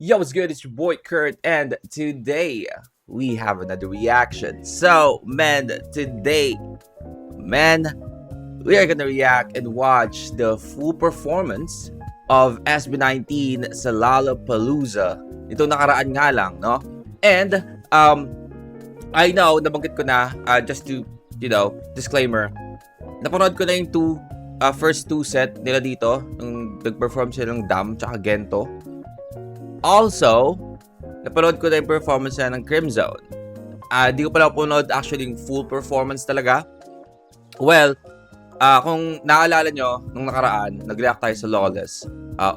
Yo, what's good? It's your boy Kurt, and today we have another reaction. So, today, man, we are gonna react and watch the full performance of SB19 sa Lollapalooza. Ito nakaraan nga lang, no? And, I know, nabanggit ko na, just to, disclaimer, napanood ko na yung first two set nila dito, nung nag-perform sila ng Dam tsaka Gento. Also, napanood ko na yung performance na ng Crimzone. Di ko pala napanood actually yung full performance talaga. Well, kung naalala nyo, nung nakaraan, nag-react tayo sa Lawless.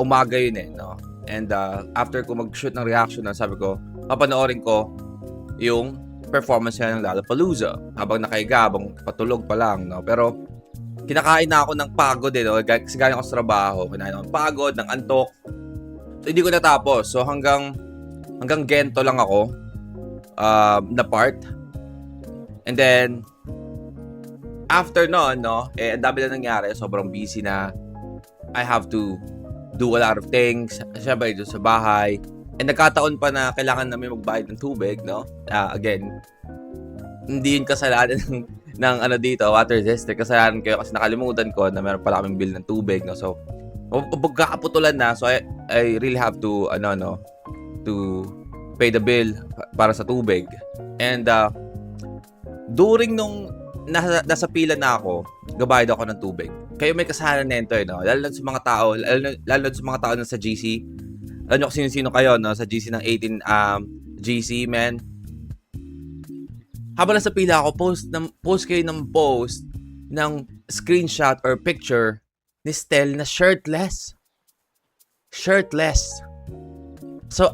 Umaga yun no? And after ko mag-shoot ng reaction, sabi ko, papanoorin ko yung performance niya ng Lollapalooza. Habang nakahiga, habang patulog pa lang, no? Pero, kinakain na ako ng pagod no? Kasi galing ako sa trabaho. Kinain ako ng pagod, ng antok. Hindi ko natapos. So hanggang Gento lang ako na part. And then after noon, no, ang dami na nangyari. Sobrang busy na. I have to do a lot of things. Siyempre dito sa bahay. And nagkataon pa na kailangan namin magbayad ng tubig, no? Again, hindi yun kasalanan ng dito, water district. Kasalanan ko kasi nakalimutan ko na meron pala kaming bill ng tubig, no? So pagkakaputulan na, so I really have to to pay the bill para sa tubig. And during nung nasa pila na ako, gabayad ako ng tubig. Kayo may kasalanan nito, no? Lalo na sa mga tao, lalo sa mga tao na sa GC. Alam nyo kung sino kayo, no? Sa GC ng 18 GC, man. Habang nasa pila ako, post kayo ng screenshot or picture ni Stel na shirtless. So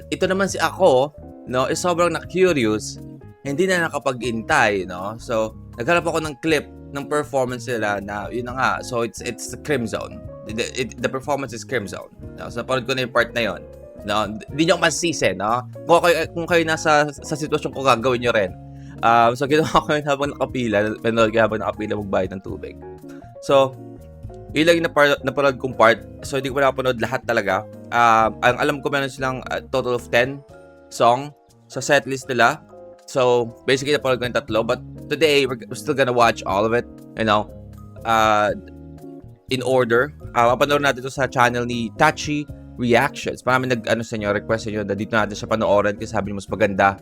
ito naman si ako, no, is sobrang na-curious, hindi na nakapag-intay, no. So naghanap ako ng clip ng performance nila na yun na nga. So it's Crimzone. The performance is Crimzone. No? So napanood ko na yung part na yun. No, hindi niyo masisisi, no. Kung kayo nasa sitwasyon ko, gagawin niyo rin. So ginawa ko yun habang nakapila, magbayad ng tubig. So yun lang yung napanood kong part. So, hindi ko pa napanood lahat talaga. Ang alam ko, meron silang total of 10 song sa setlist nila. So, basically, napanood ko yung tatlo. But today, we're still gonna watch all of it, in order. Mapanood natin ito sa channel ni Tachi Reactions. Marami sa inyo, request sa inyo na dito natin siya panoorin kasi sabi niyo mas maganda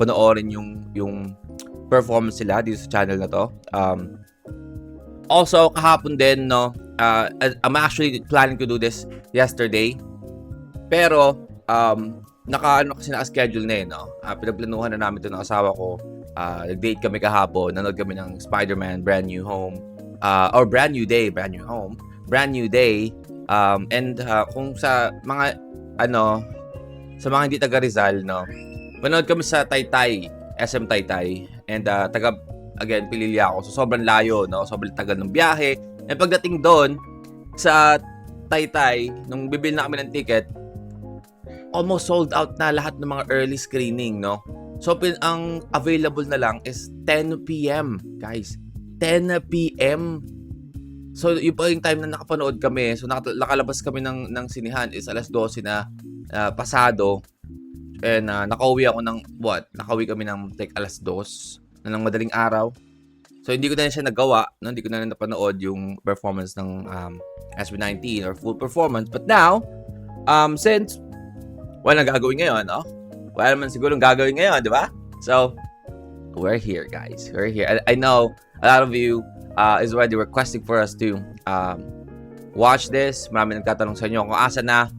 panoorin yung performance nila dito sa channel na to. Also, kahapon din, no, I'm actually planning to do this yesterday. Pero, kasi naka-schedule na no. Pinagplanuhan na namin ito ng asawa ko. Nag-date kami kahapon. Nanood kami ng Spider-Man, Brand New Home. Or Brand New Day, Brand New Home. Brand New Day. And kung sa mga, sa mga hindi taga Rizal, no, manood kami sa Taytay, SM Taytay. And again, Pililya ako. So, sobrang layo, no? Sobrang tagal ng biyahe. And pagdating doon, sa Taytay, nung bibili na kami ng ticket, almost sold out na lahat ng mga early screening, no? So, ang available na lang is 10 p.m., guys. 10 p.m. So, yung pa yung time na nakapanood kami. So, nakalabas kami ng sinihan is alas 12 na pasado. And nakauwi ako nakauwi kami ng alas 2 na ng madaling araw. So, hindi ko na siya nagawa. No? Hindi ko na napanood yung performance ng SB19 or full performance. But now, since wala nang gagawin ngayon, no? Wala naman siguro gagawin ngayon, di ba? So, we're here, guys. We're here. I know a lot of you is already requesting for us to watch this. Marami nagtatanong sa inyo kung asa na.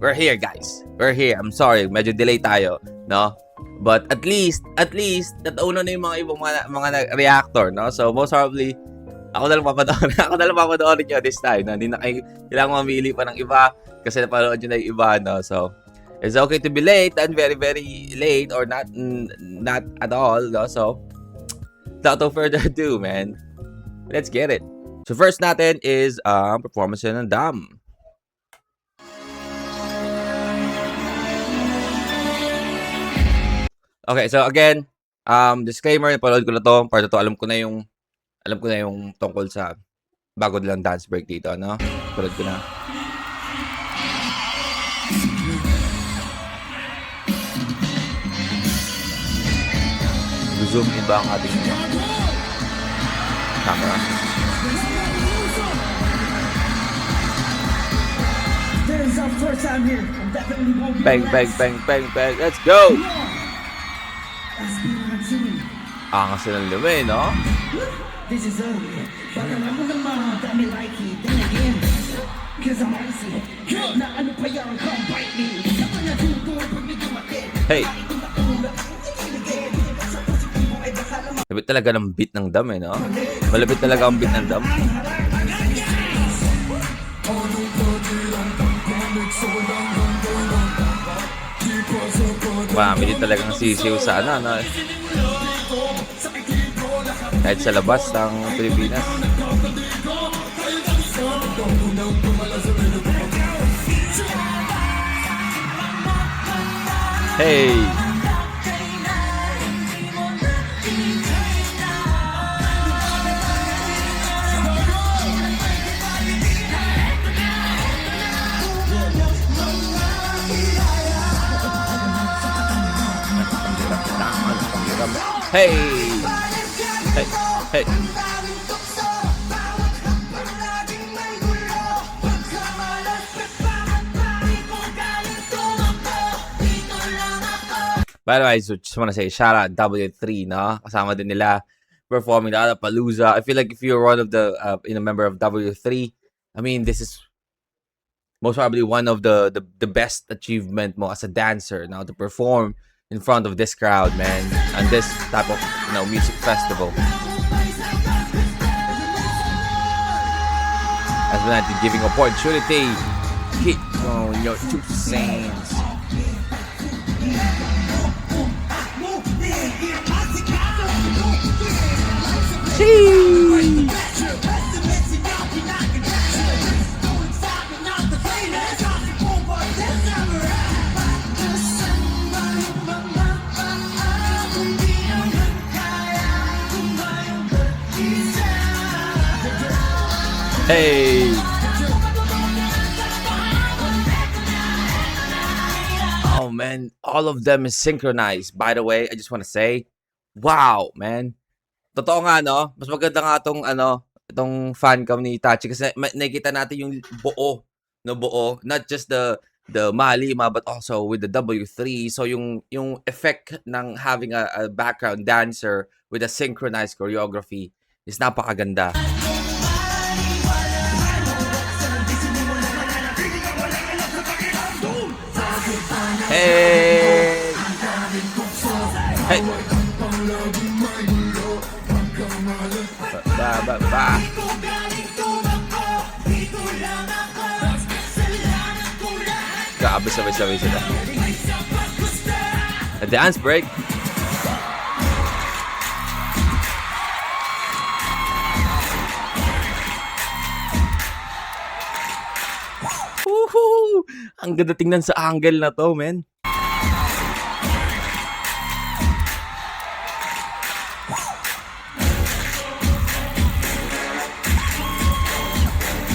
We're here, guys. We're here. I'm sorry, medyo delay tayo, no? But at least nataunan na yung mga ibang mga reactor, no? So most probably ako na lang papanoorin nyo this time, no? Hindi na kayo kailangan mamili pa ng iba kasi napanood nyo na yung iba, no? So it's okay to be late and very very late or not at all, no? So without further ado, man, let's get it. So first natin is performance ng Dam. Okay, so again, disclaimer, napanood ko na to. Part to, alam ko na yung tungkol sa bago nilang dance break dito, no? Napanood ko na. Mag-zoom in ba ang ating camera? Bang, bang, bang, bang, bang. Let's go! Angas na ng lumi, no? This is early. Baka naman ng mga dami like it. Then again, cause I'm icy. Na ano pa yan, come bite me. Naman na dugo, pag medyo matin. Hey! Labit talaga ng beat ng dam, no? Malapit talaga ang beat ng dam. Marami din talagang sisiw sa ano, no? Kahit sa labas ng Pilipinas. Hey! Hey! Hey! Hey! By the way, I just want to say shout out W3, no? Kasama din nila performing the Palooza. I feel like if you're one of the member of W3, I mean, this is most probably one of the best achievement mo as a dancer now to perform in front of this crowd, man, and this type of music festival. As well as giving opportunity, hit on your 2 cents. Sheesh. Hey! Oh man, all of them is synchronized. By the way, I just want to say, wow, man. Totoo nga, no? Mas maganda nga itong fan cam ni Tachi kasi nakikita natin yung buo, no, buo. Not just the Malima, but also with the W3. So yung effect ng having a background dancer with a synchronized choreography is napakaganda. Hey! Hey! Ba. Grabe, sabay-sabay sila. A dance break. Woohoo! Ang ganda tingnan sa angle na to, man.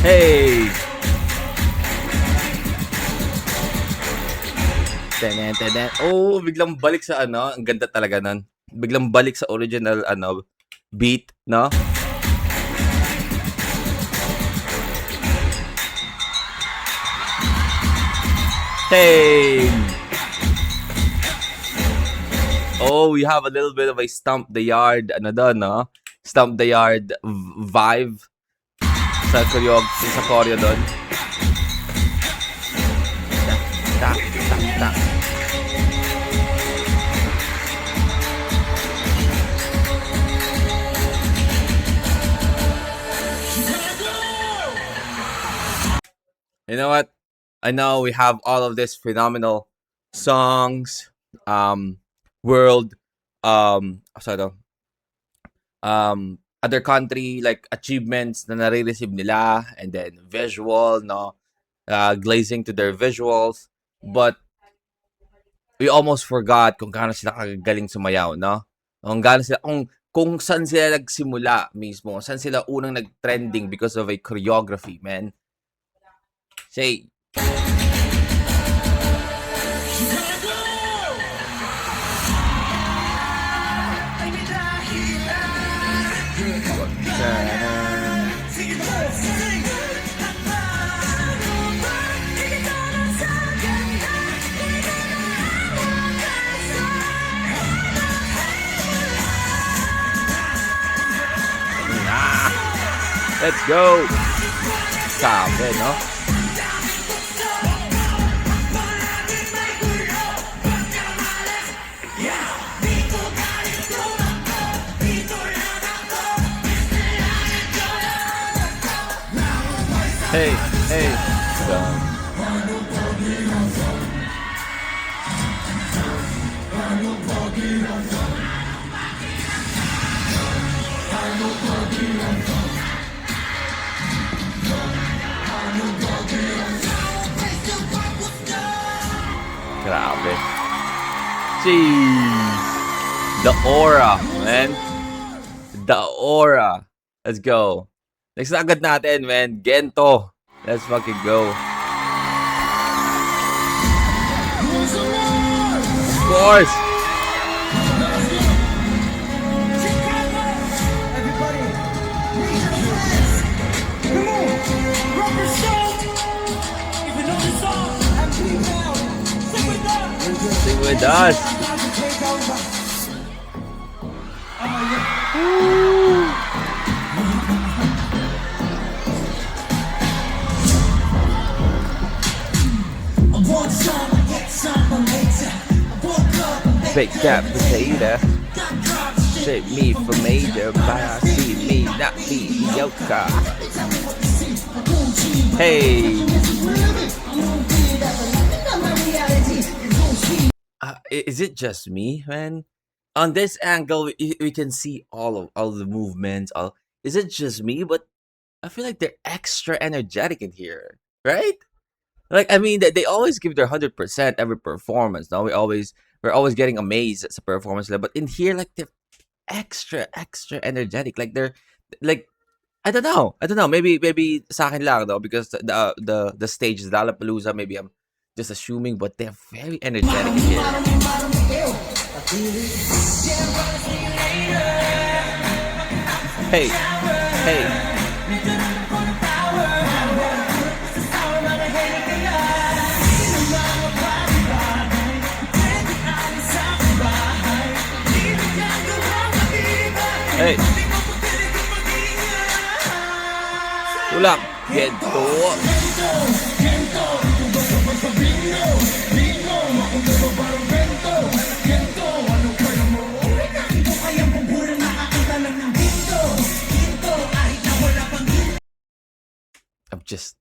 Hey! Tenen. Oh, biglang balik sa ang ganda talaga nun. Biglang balik sa original beat, no? Hey! Oh, we have a little bit of a Stomp the Yard, no? Stomp the Yard vibe sa choreo doon. Tak. You know what? I know we have all of these phenomenal songs, world, other country like achievements na nare-receive nila, and then visual, no, glazing to their visuals, but we almost forgot kung gaano sila kagaling sumayaw, no? Kung saan sila nagsimula mismo, saan sila unang nag-trending because of a choreography, man. Say, Let's go! Sabi, no? Hey, hey. Grabe. Jeez. The aura, man. The aura. Let's go. Next na agad natin, man. Gento. Let's fucking go. Of course. Everybody, raise your hands. Come on, represent. If you know the song, and please now, sing with us. Sing with us. Bake that potato. Shape me for major, but I see me not mediocre. Hey. Is it just me, man? On this angle, we can see all the movements. Is it just me? But I feel like they're extra energetic in here, right? Like, I mean, they always give their 100% every performance. No, we're always getting amazed at the performance level. But in here, like, they're extra energetic. Like they're like, I don't know. Maybe sa akin lang though, because the stage is Lollapalooza. Maybe I'm just assuming, but they're very energetic in here. Hey, hey. Hey. Tulak. Gento. I'm just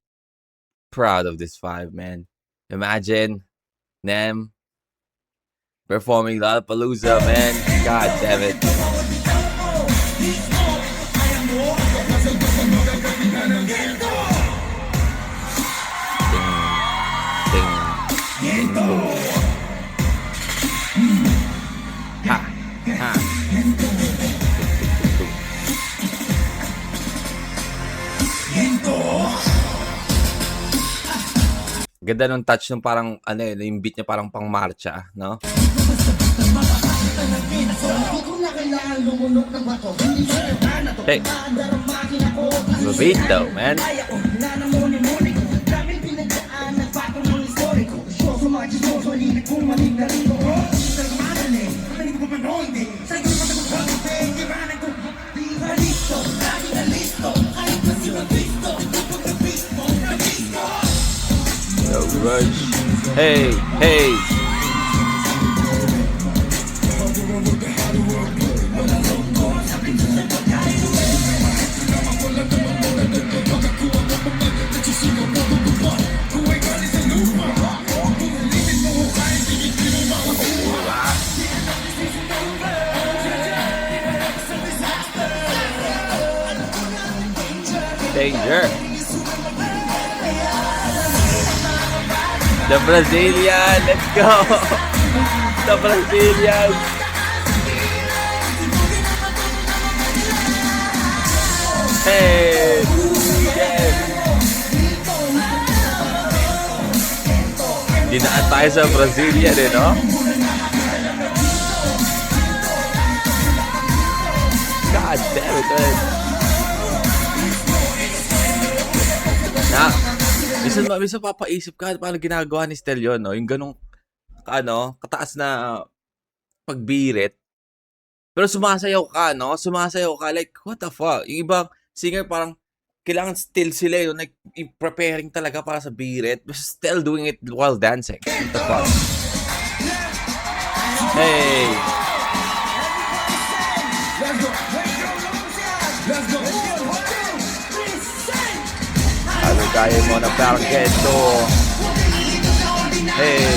proud of this five, man. Imagine them performing Lollapalooza, man. God damn it. Ha, ha. Ganda nung touch nung parang ano yung beat niya parang pang marcha, no? Hey. The beat though, man. No rush. Hey, hey. Danger. The Brazilian, let's go. The Brazilian. Hey. Yes. Dinaan tayo sa Brazilian no? God damn it, man. Minsan papaisip ka paano ginagawa ni Stelio, no? Yung ganong kataas na pagbirit. Pero sumasayaw ka, no? Like, what the fuck? Yung ibang singer parang kailangan still sila yun, like, preparing talaga para sa birit, but still doing it while dancing. What the fuck? Hey! Ano kaya mo na parang ganito? Hey!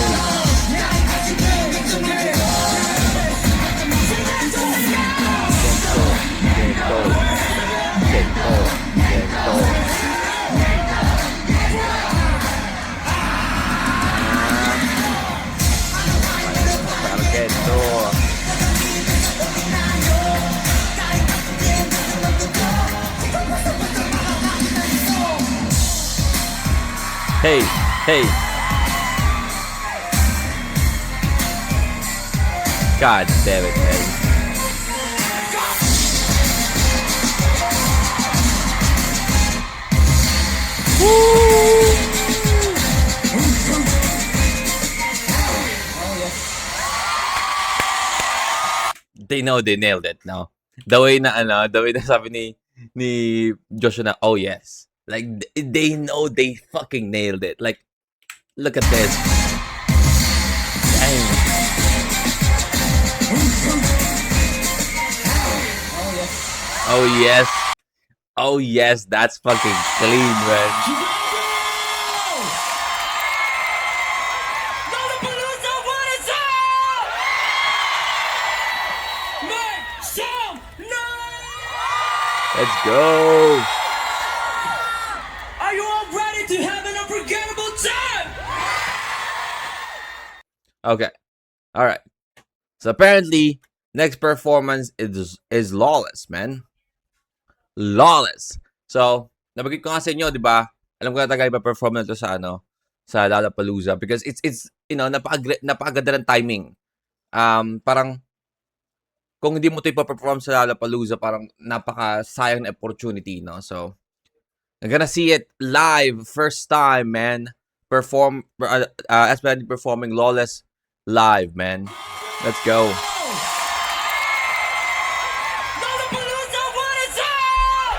Hey, hey. God damn it, man. They know they nailed it, no? The way na sabi ni Joshua na, oh yes. Like, they know they fucking nailed it. Like, look at this. Dang. Oh yes. Oh yes, that's fucking clean, man. Lollapalooza, what is up? Make some noise! Let's go. Are you all ready to have an unforgettable time? Okay. All right. So apparently, next performance is Lawless, man. Lawless. So, nabagit ko nga sa inyo, di ba? Alam ko na tagal ipa-perform na to sa sa Lollapalooza because it's napakaganda ng timing. Parang kung hindi mo ito ipa-perform sa Lollapalooza, parang napaka-sayang na opportunity, no? So, I'm gonna see it live first time, man. Esplanade performing Lawless live, man. Let's go. Lollapalooza, what is up?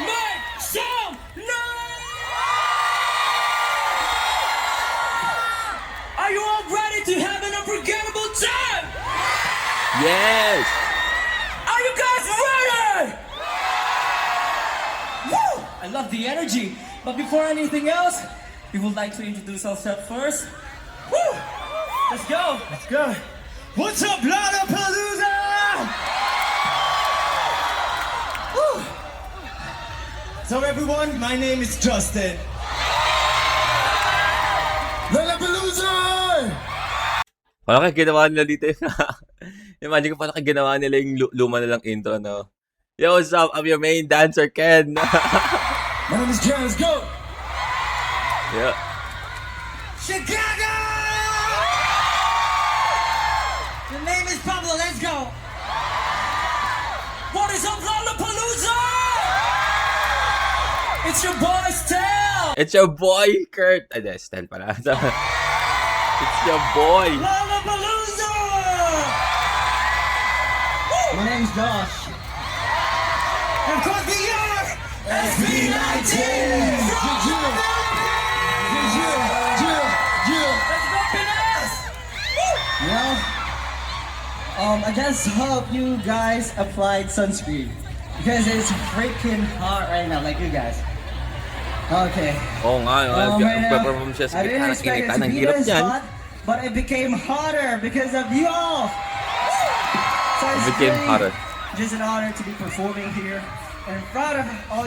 Make some noise! Are you all ready to have an unforgettable time? Yes. Are you guys ready? Woo! I love the energy. But before anything else, we would like to introduce ourselves first. Woo! Let's go. Let's go. What's up, Lollapalooza? Woo! So everyone, my name is Justin. Lollapalooza! Paano kayo ginawa nila dito? Imagine ko paano kayo ginawa nila yung luma nilang intro, no? Yo, what's up? I'm your main dancer, Ken. My name is Ken. Let's go. Yeah. Chicago! The name is Pablo, let's go! What is up, Lollapalooza? It's your boy, Stel! It's your boy, Kurt. Ay, di, Stel pala. It's your boy. Lollapalooza! My name's Josh. And of course, we are SB19! I just hope you guys applied sunscreen because it's freaking hot right now, like you guys. Okay. Oo nga, nagpe-perform siya sa I didn't gitna ng expect it initan. to Ang be hirap this niyan. hot, but it became hotter because of you all. So It it's became really hotter. just an honor to be performing here and in front of all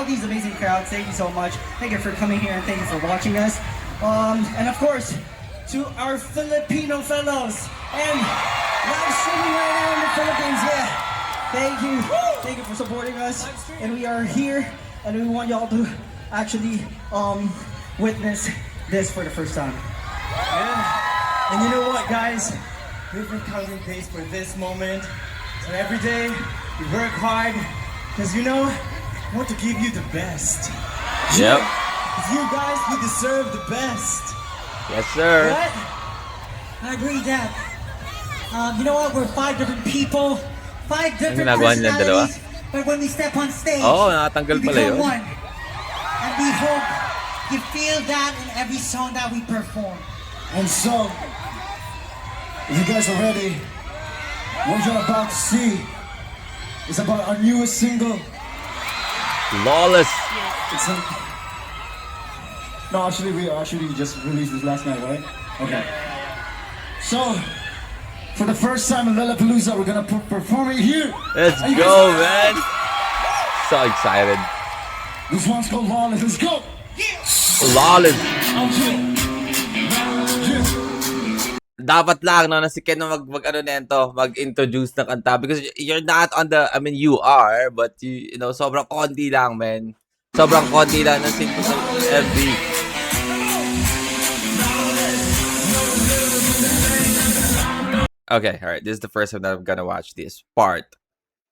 these amazing crowds. Thank you so much. Thank you for coming here and thank you for watching us. And of course, to our Filipino fellows and live streaming right now in the Philippines. Yeah, thank you for supporting us. And we are here, and we want y'all to actually witness this for the first time. Yeah. And you know what, guys? We've been counting days for this moment. So every day, we work hard because we want to give you the best. Yep. Because you guys, you deserve the best. Yes, sir. Right? I agree with that. You know what? We're 5 different people, 5 different ginagawa nilang dalawa? personalities, But when we step on stage, Oh, nakatanggal we pala become yun. one. And we hope you feel that in every song that we perform. And so, if you guys are ready, what you're about to see is about our newest single. Lawless. It's a... No, actually, we just released this last night, right? Okay. So, for the first time in Lollapalooza, we're gonna perform it here. Let's Are you go, guys- man. So excited. This one's called Lawless. Let's go. Lawless. Okay. Yeah. Dapat lang no na si Ken na mag nento, mag-introduce ng kanta because you're not on the, I mean you are, but you know sobrang konti lang, man. Sobrang konti lang ng single sa MV. Okay, all right. This is the first time that I'm gonna watch this part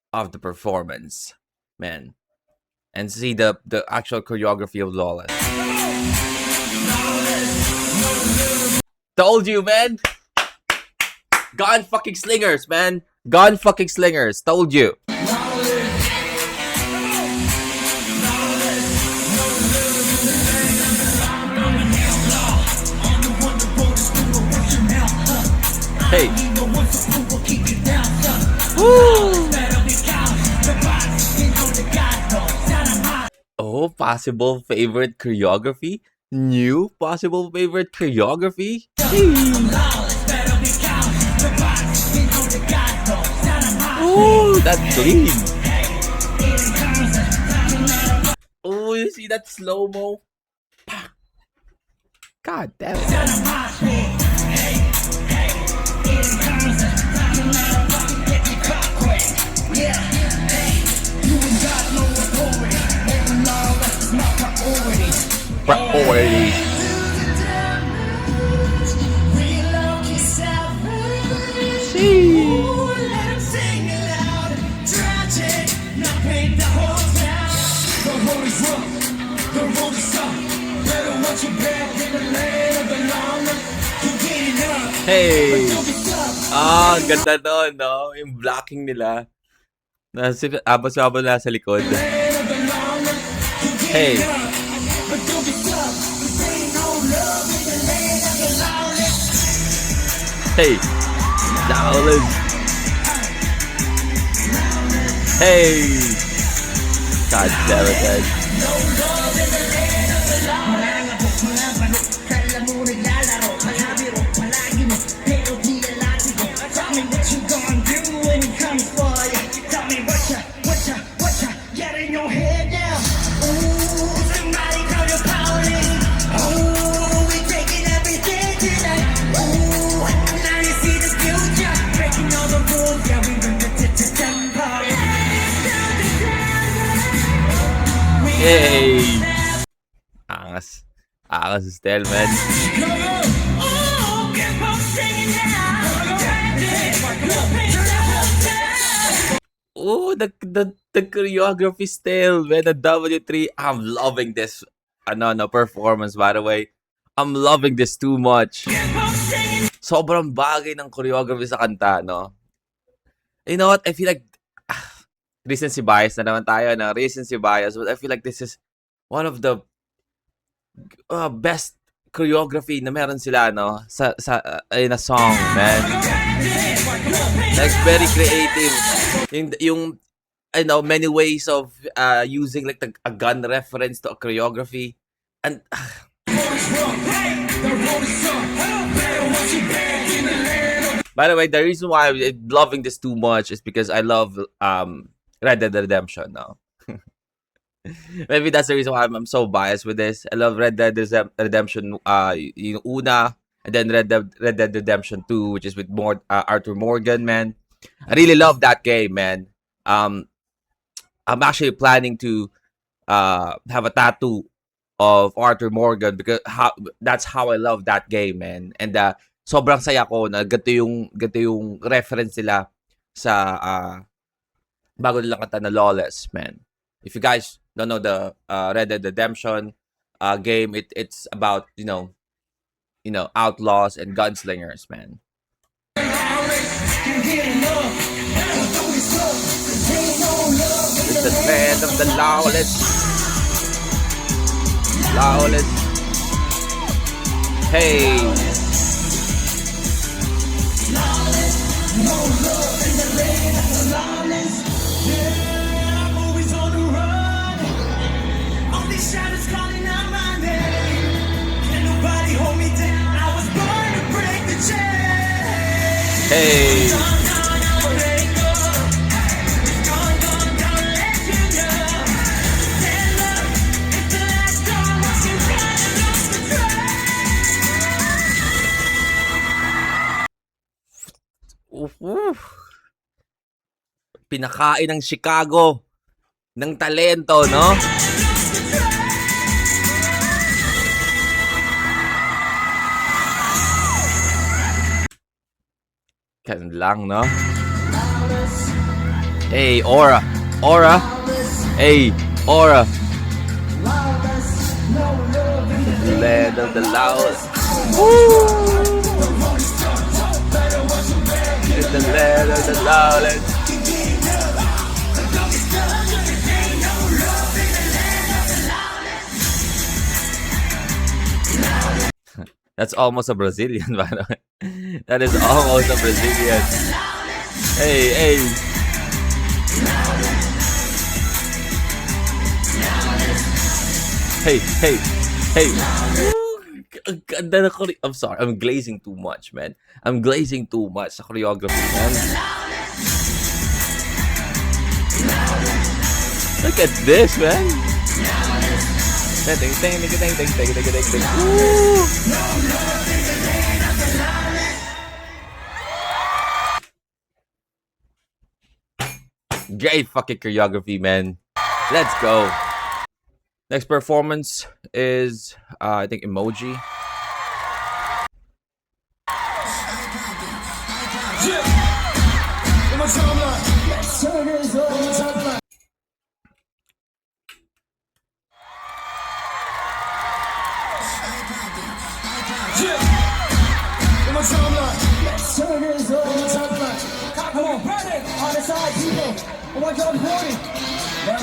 of the performance, man, and see the actual choreography of Lawless. Told you, man. Gone fucking slingers, man. Gone fucking slingers. Told you. Hey. Woo. Oh, possible favorite choreography? New possible favorite choreography? Oh, that's clean. Oh, you see that slow-mo? God damn it. Priority. Hey! Ah, ganda nun, no? Yung blocking nila. Abas-abas na sa likod. Hey! Hey! Lawless! Hey! God damn it, guys. Yay! Angas. Angas style, man. Oh, the choreography style, man. The W3. I'm loving this performance, by the way. I'm loving this too much. Sobrang bagay ng choreography sa kanta, no? You know what? I feel like recency bias na naman tayo, no? Recency bias. But I feel like this is one of the best choreography na meron sila, no? In a song, man. Like, very creative. Yung I know, many ways of using like a gun reference to a choreography. And by the way, the reason why I'm loving this too much is because I love Red Dead Redemption now. Maybe that's the reason why I'm so biased with this. I love Red Dead Redemption yung una, and then Red Dead Redemption 2, which is with Arthur Morgan, man. I really love that game, man. I'm actually planning to have a tattoo of Arthur Morgan because that's how I love that game, man. And sobrang saya ko na ganito yung reference nila sa bago nilang kanta na Lawless, man. If you guys don't know the Red Dead Redemption game, it's about you know outlaws and gunslingers, man. the land of the lawless. Lawless. Hey. Hey. Pinakain ng Chicago ng talento, no? Ganun lang, no? Hey, Aura. Aura. Hey, Aura. The land of the loud. Woo! It's the land of the loudest. That's almost a Brazilian, by the way. That is almost a Brazilian. Hey, hey. Hey, hey, hey. Ang ganda na I'm sorry, I'm glazing too much, man. I'm glazing too much sa choreography, man. Look at this, man. Woo! Great fucking choreography, man. Let's go. Next performance is, I think, Emoji. Come on, burn it on the side, people. I want y'all recording.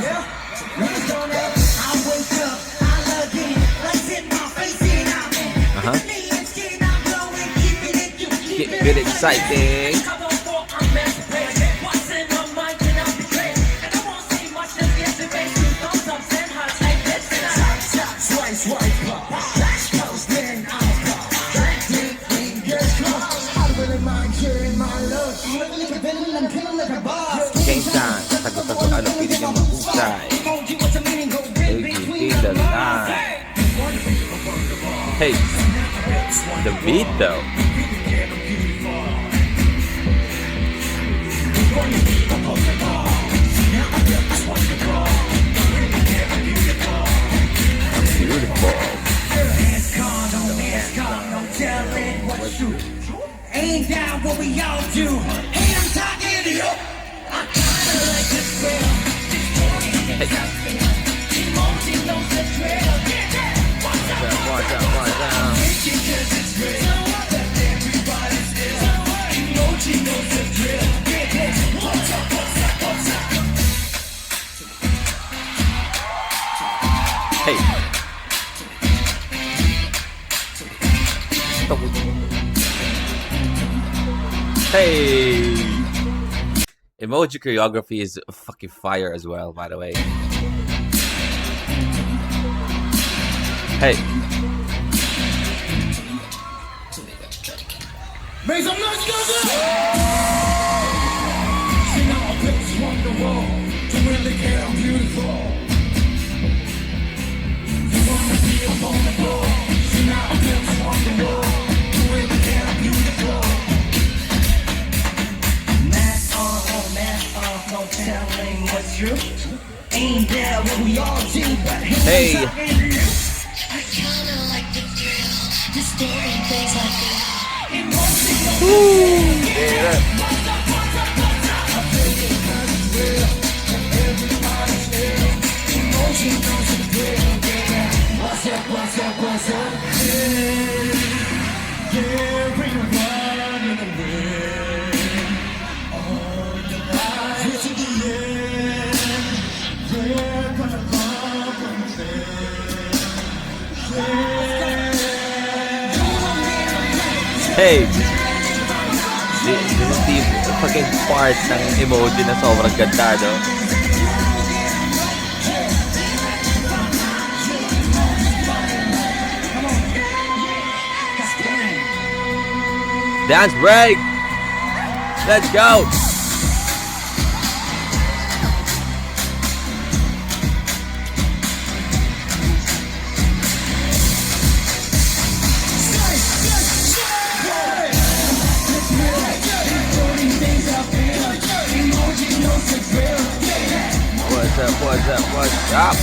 Yeah? Let's go now. I wake up, I love it. Let's hit my face in out there. Keep it exciting. Game time. Tago-tago, ano, pili niya mahusay. Hey, the line. Hey, the beat though. Beautiful. Ain't that what we all do? Hey, I'm talking to you. I kinda like this girl. Emoji knows the drill. Watch out, watch out, watch out. Emoji knows the drill. Hey. Hey. Emoji choreography is fucking fire as well, by the way. Hey. Make some noise, She now picks from the wall to really get beautiful. You wanna be up on the floor. She now picks from the wall to really get beautiful. Mask on, mask off, no telling what's true. Ain't that what we all do? But Hey. I kinda like the drill. Just doing things like that. Hey! This is the fucking part ng emoji na sobrang ganda, no? Dance break! Let's go! What's up?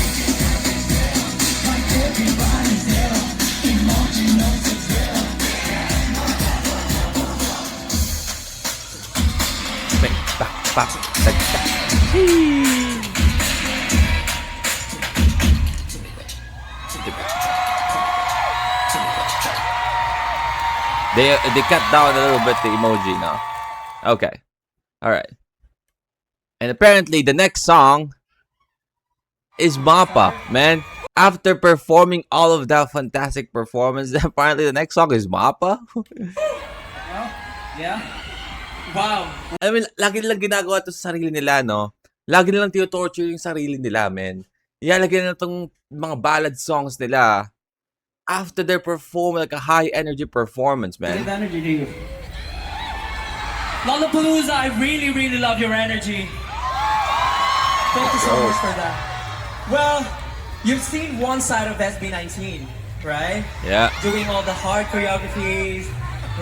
They cut down a little bit the emoji now. Okay. Alright. And apparently the next song is Mappa, man. After performing all of that fantastic performance, apparently the next song is Mappa. Yeah. Wow. I mean, lagi nilang ginagawa to sa sarili nila, no? Lagi nilang torture yung sarili nila, man. Yeah, lagi na itong mga ballad songs nila after they perform like a high energy performance, What man. energy do you? Lollapalooza, I really, really love your energy. Thank you so Oh. much for that. Well, you've seen one side of SB19, right? Yeah. Doing all the hard choreographies,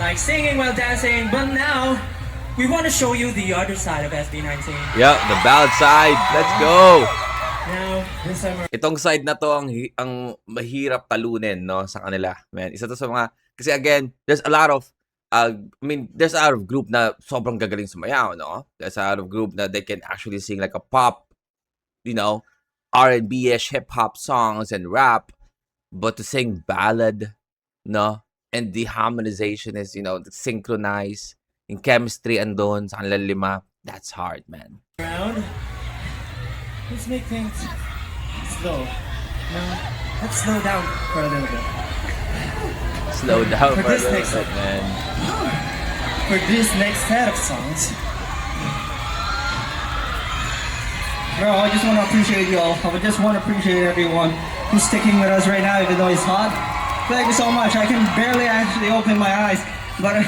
like singing while dancing, but now we want to show you the other side of SB19. Yeah, the ballad side. Let's go! Now, this time Itong side na to ang mahirap talunin, no, sa kanila, man. Isa to sa mga, kasi again, there's a lot of, there's a lot of group na sobrang gagaling sumayaw, no? There's a lot of group na they can actually sing like a pop, you know, R&B-ish hip-hop songs and rap, but to sing ballad, no? And the harmonization is, you know, synchronized, yung chemistry andon sa kanilang lima, that's hard, man. around, let's make things slow. Now, let's slow down for a little bit. Slow down For for a this little next bit, man. For this next set of songs, Bro, I just want to appreciate you all. I just want to appreciate everyone who's sticking with us right now, even though it's hot. Thank you so much. I can barely actually open my eyes, but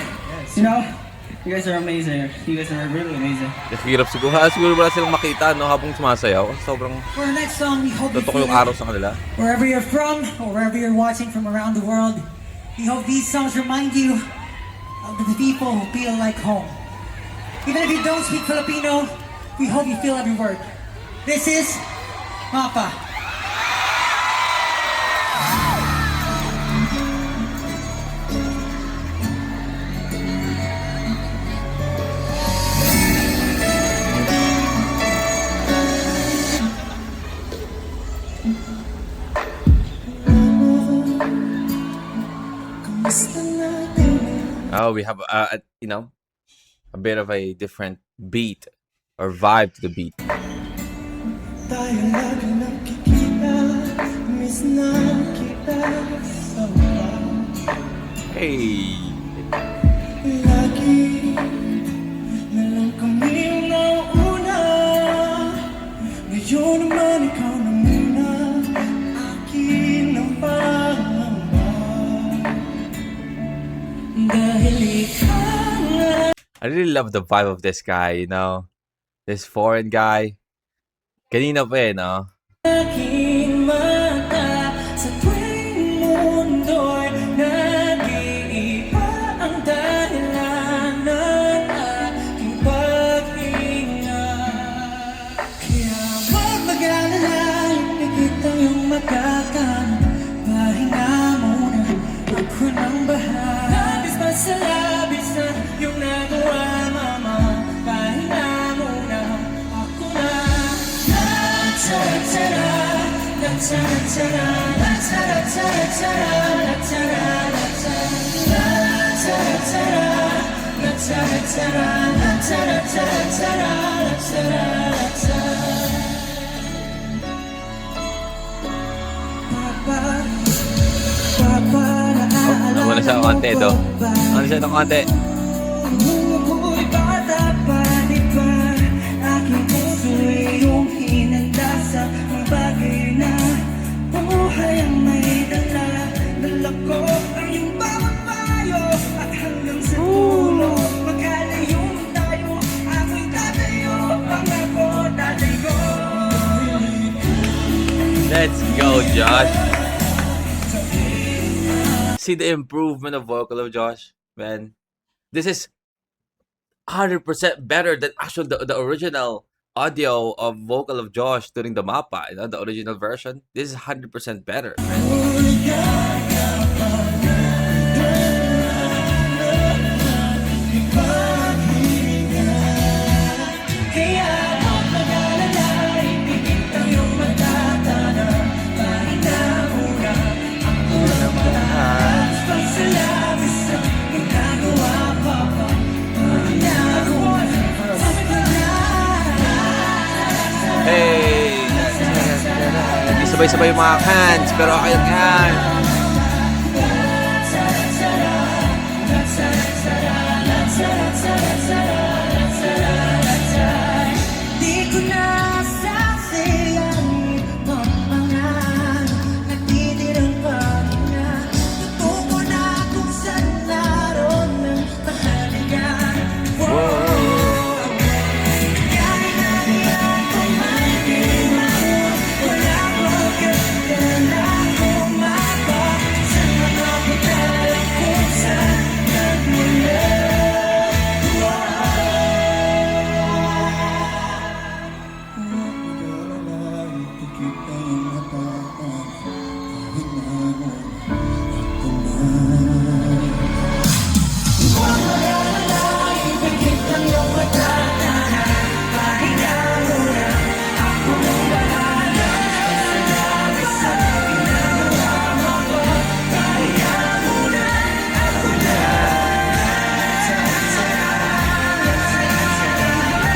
you know, you guys are amazing. You guys are really amazing. Hirap siguro. Siguro wala silang makita, no, habang sumasayaw. Sobrang For our next song, we hope you totoo feel yung it araw sa kanila. wherever you're from or wherever you're watching from around the world. We hope these songs remind you of the people who feel like home. Even if you don't speak Filipino, we hope you feel every word. This is Mappa. Oh, we have you know, a bit of a different beat or vibe to the beat. tayo lagi nakikita, miss na kita sa Hey. lagi na lang kami nauna. Ngayon naman ikaw na muna, akin ang pangamba. Dahil ikaw na I really love the vibe of this guy, you know. This foreign guy. Kanina pa eh, no? aking mata sa tuwing mundo'y nag-iiba ang dahilan ng aking paghinga. Kaya huwag mag-alala, ipikit ang iyong magkakam. Pahinga muna, ako nang bahala. Labis pa sa labis na iyong nagawa, mama. Pahinga muna, ako na. Papa, Muna siya konti ito. Ano siya ng konti? Ang mundo ko'y bata pa, di ba? Aking puso'y iyong hinanda sa mga bagay na buhay ang may dala. Dala ko ang iyong bawat payo at hanggang sa dulo magkalayo tayo. Ako'y tatayo, pangako tatayo. Let's go, Josh. See the improvement of vocal of Josh, man. This is 100% better than actual the original audio of vocal of Josh during the MAPA, the original version. This is 100% better. Kaya ako mag-alala, ipigit ang iyong matatana. Pahinga muna, ako lang mataas. Pagsalabis sa ginagawa pa pa. Pahinga muna, sabi ko na. Hey! Hindi sabay-sabay yung mga hands, pero okay lang yan. Di ko na sasayangin ang mga nagtitirang pahinga. Tutungo na kung saan naroon ng mahalaga. Kaya na yan kung may ginawa. Wala ko ganda na kumapa sa mga butala kung saan nagmula.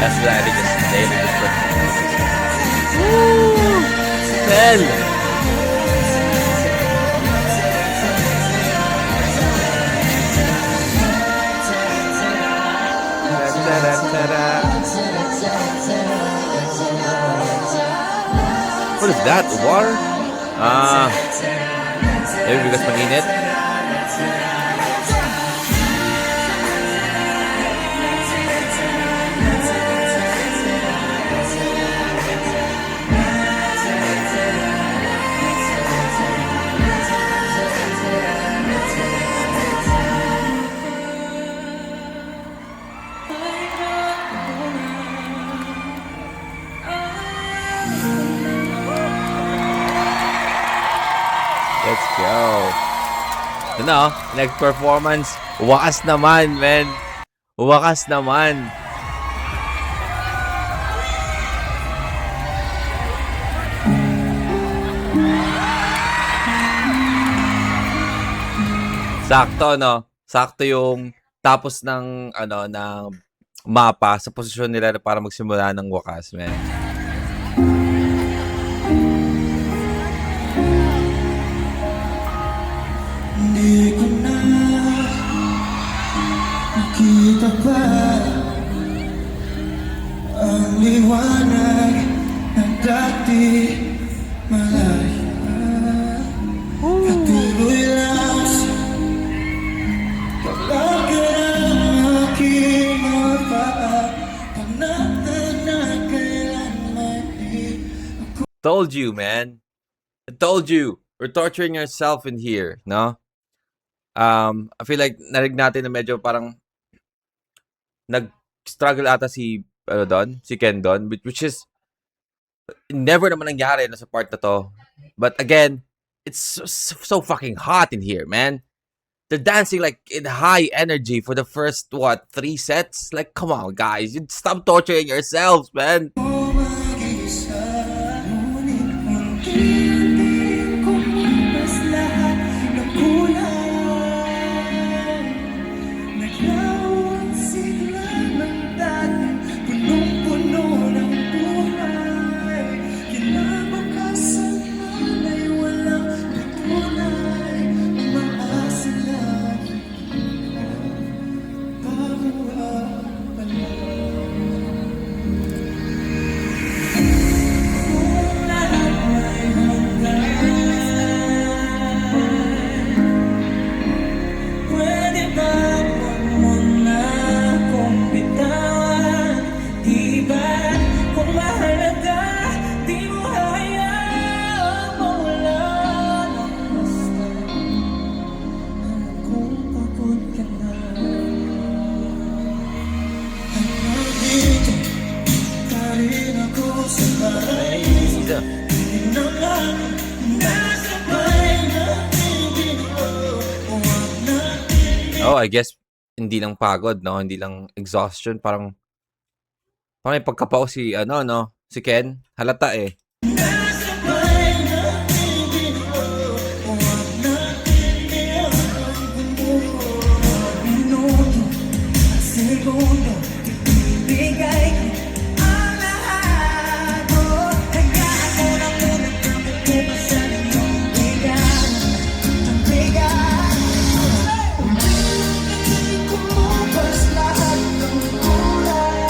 That's what I think is David. Woo! 10! What is that? Water? Maybe because maninit? Let's go. Ito na, next performance. Wakas naman, man. Wakas naman. Sakto, no? Sakto yung tapos ng, ng mapa sa posisyon nila para magsimula ng wakas, man. Hindi ko na nakita pa ang liwanag na dati malaya. Patuloy lang sa paglagan ng aking mga paa. Panatag na kailanman Told you, man. I told you. We're torturing yourself in here, no? I feel like narinig natin na medyo parang nag-struggle ata si si Ken Don, which is never naman nangyari na sa part na to. But again, it's so fucking hot in here, man. They're dancing like in high energy for the first 3 sets. Like, come on, guys, you stop torturing yourselves, man. Oh, I guess hindi lang pagod, no? Hindi lang exhaustion, parang may pagkapao si ano, no? Si Ken. Halata eh. Segundo, ibigay ko ang lahat mo. Hayaan mo na muna kang magpumasan yung bigat. Ang bigat. Kumupas lahat ng kulay.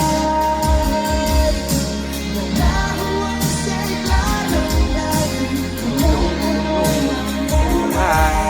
Nalahuan sa ilalong natin. Kumukulong ang buhay.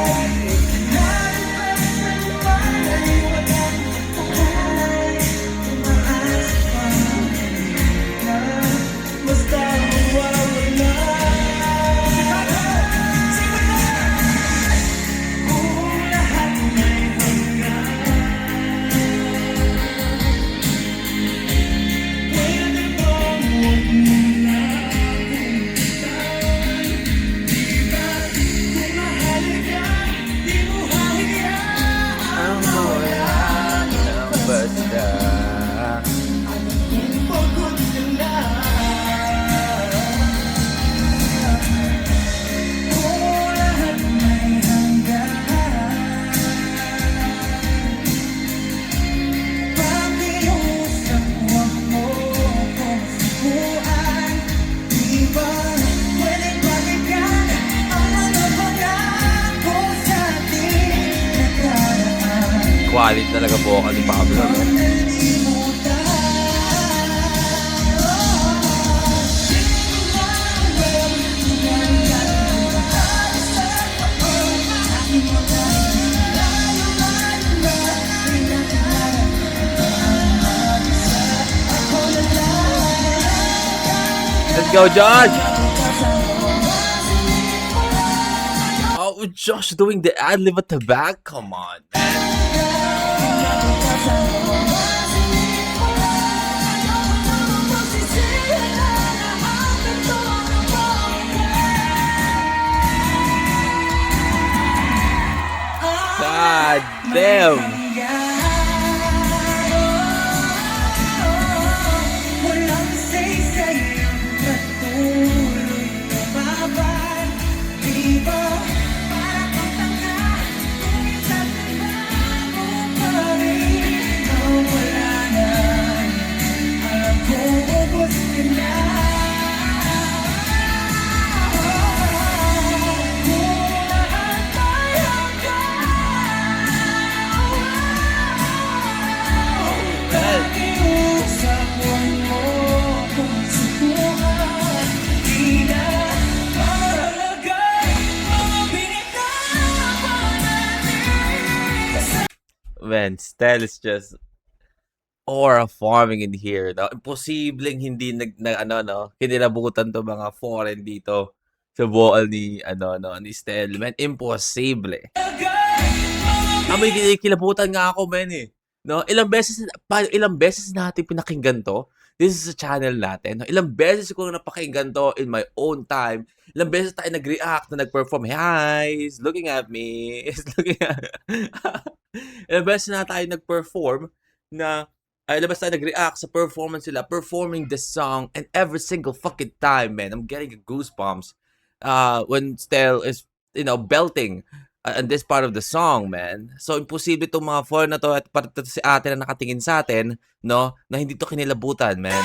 Quality talaga vocal ni Pablo, no? Let's go, Josh! Oh, Josh doing the ad-lib at the back? Come on, man. God damn! Man, Stel is just aura farming in here. No? Imposibleng hindi kinilabutan to mga foreign dito sa vocal ni ni Stel. Man, imposible. May kilabutan nga ako, man eh. No, ilang beses natin pinakinggan to. This is a channel natin. No? Ilang beses ko napakinggan to in my own time. Ilang beses tayo nag-react na nag-perform. Hi, he's looking at me. He's looking at ilang beses na tayo nag-perform na ilang beses tayo nag-react sa performance sila, performing the song, and every single fucking time, man, I'm getting goosebumps when Stel is, belting on this part of the song, man. So, imposible itong mga foreign na to at pati si ate na nakatingin sa atin, no, na hindi to kinilabutan, man.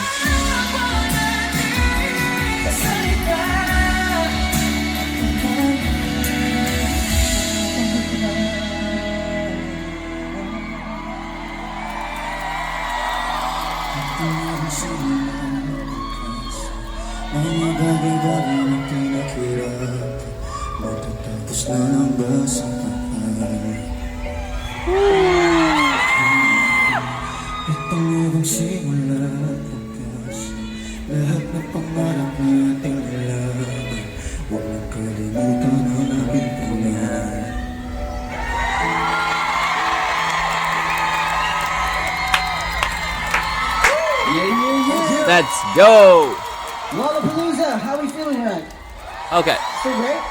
Mga bagay-bagay na pinakirap, matatapos na lang ba sa kapal? Itong ibang simula at bukas, lahat ng pangarap na ating nilaban, huwag nang kalimutan ang aking pangalan. Let's go! Lollapalooza, how are we feeling tonight? Okay. Still great?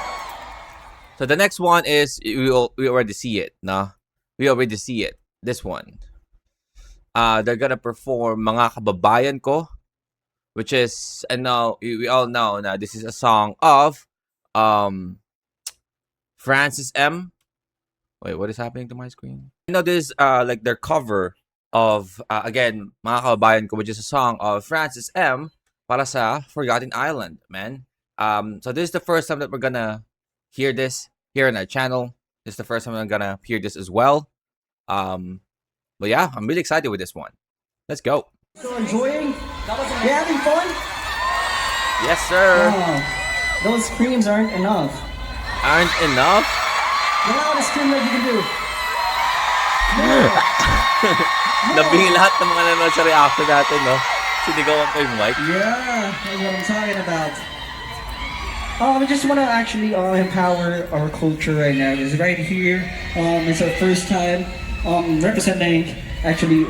So the next one is we already see it, no? we already see it. This one. They're gonna perform Mga Kababayan Ko, which is, and now we all know now this is a song of Francis M. Wait, what is happening to my screen? This like their cover of again Mga Kababayan Ko, which is a song of Francis M. para sa Forgotten Island, man. So this is the first time that we're gonna hear this here on our channel. This is the first time I'm gonna hear this as well. But yeah, I'm really excited with this one. Let's go. Still enjoying? You having fun? Yes, sir. Oh, those screams aren't enough. Aren't enough? The loudest scream that you can do. Nabing lahat ng mga nanonood sa reaction natin, no? Sinigawan ko yung mic. Yeah, that's what I'm talking about. We just want to actually empower our culture right now. It's right here. It's our first time representing actually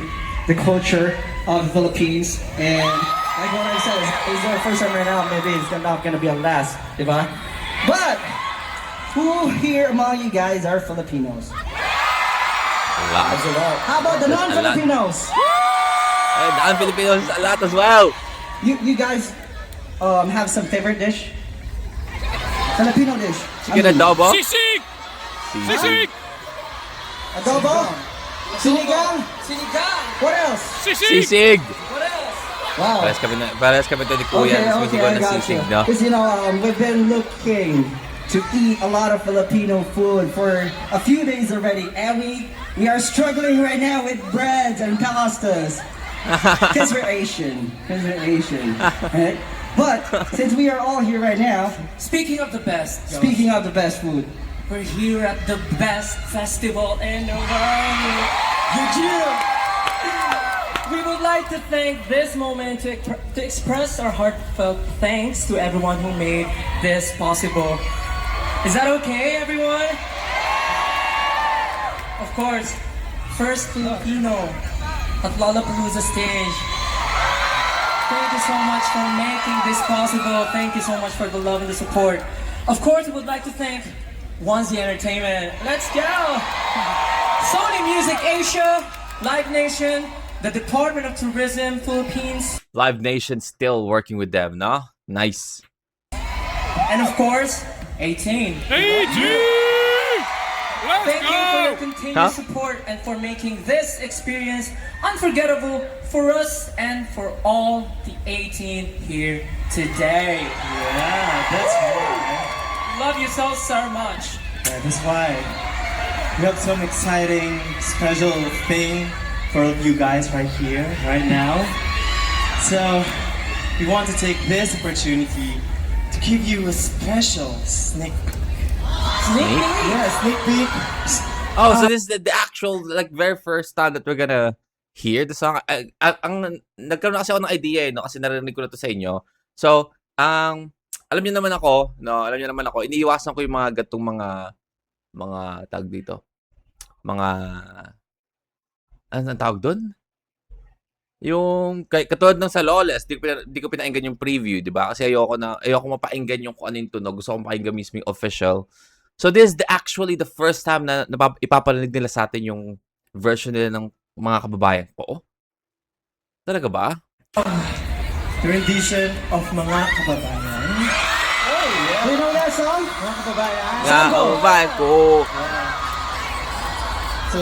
the culture of the Philippines. And like what I said, it's our first time right now. Maybe it's not going to be our last, diba? But who here among you guys are Filipinos? Lahat. How about the non-Filipinos? Ay, non-Filipinos a lot as well. You guys have some favorite dish? Filipino dish. Chicken adobo. Sisig! Sisig. Adobo? Sinigang? What else? Sisig! Sisig. Wow. Parehas kami to ni Kuya. Okay, I got you. No? Because we've been looking to eat a lot of Filipino food for a few days already, and we are struggling right now with breads and pastas. Because we're Asian. Right? But since we are all here right now, Speaking of the best, speaking of the best food, we're here at the best festival in the world. We would like to take this moment to express our heartfelt thanks to everyone who made this possible. Is that okay, everyone? Of course, first Filipino at Lollapalooza stage. Thank you so much for making this possible. Thank you so much for the love and the support. Of course, we would like to thank Onesie Entertainment. Let's go! Sony Music Asia, Live Nation, the Department of Tourism Philippines, Live Nation still working with them, no? Nice. and of course, 18. Let's Thank you for your go! continued support and for making this experience unforgettable for us and for all the 18 here today. Yeah, that's right. Love you so much. Yeah, that's why. We have some exciting, special thing for you guys right here, right now. So, we want to take this opportunity to give you a special sneak peek. Sneak peek. Oh, so this is the actual, like, very first time that we're gonna hear the song. Nagkaroon na kasi ako ng idea, no? Kasi narinig ko na to sa inyo. So, alam niyo naman ako, no? Alam niyo naman ako, iniiwasan ko yung mga gatong mga tag dito. Mga, ano ang tawag doon? Yung, katulad ng sa Lawless, di ko pinainggan yung preview, di ba? Kasi ayoko mapainggan yung kung ano yung tunog. Gusto ko mapainggan mismo yung official. So this is actually the first time na ipaparinig nila sa atin yung version nila ng Mga Kababayan Ko. Oh? Talaga ba? The rendition of Mga Kababayan. do you know that song? Mga Kababayan. Mga Kababayan Ko. So,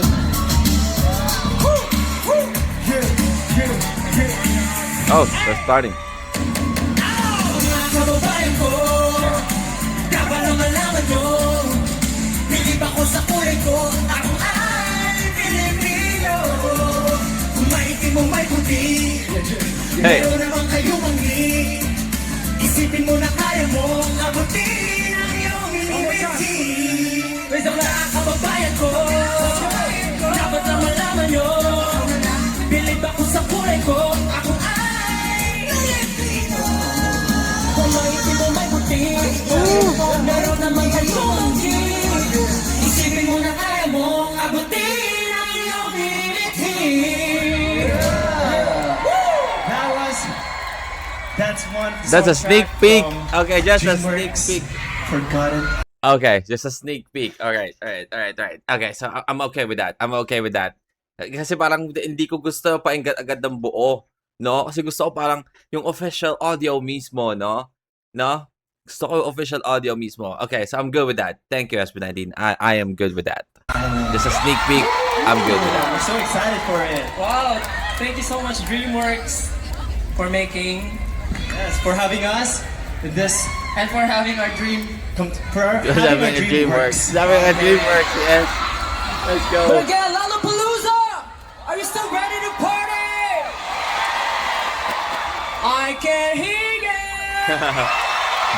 Oh, we're starting. Kababayan ko, dapat na malaman nyo, bilib ako sa kulay ko, ako ay Pilipino. Kung maitim mo may puti, Hey. meron naman kayong mangli. Isipin mo na kaya mo, abutin ang iyong inibigin. Mga kababayan ko, dapat na malaman nyo, bilib ako sa kulay ko, ako ay Pilipino. Kung maitim mo may puti, meron naman kayong mangli. Isipin mo na kaya mo, abutin ang iyong inibigin. that's one That's a sneak soundtrack peek. from Okay, just a sneak DreamWorks' peek. Forgotten Okay, just a sneak peek. Alright. Okay, so I'm okay with that. Kasi parang hindi ko gusto painggan agad ng buo, no? Kasi gusto ko parang yung official audio mismo, no? No? Gusto ko yung official audio mismo. Okay, so I'm good with that. Thank you, SB19. I am good with that. Just a sneak peek. I'm good with that. We're so excited for it. Wow, thank you so much DreamWorks for making Yes, for having us with this. and for having our dream. For having Having a a DreamWorks. Having a DreamWorks, yes. Let's go. But again, Lollapalooza! Are you still ready to party? I can hear you!